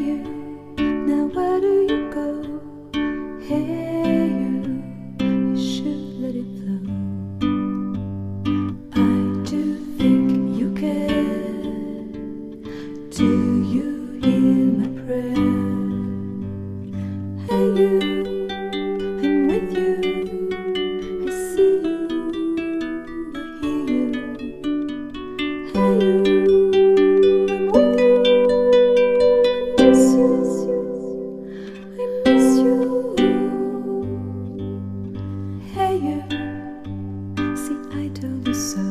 you, now where do you go? Hey you should let it flow. I do think you care. Do you hear my prayer? Hey you, I'm with you. I see you, I hear you. Hey you, I'm with you. I miss you, I miss you. Hey you, see I told you so.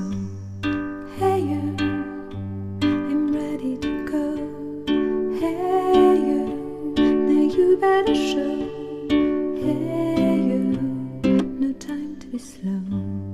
Hey you, I'm ready to go. Hey you, now you better show. Hey you, no time to be slow.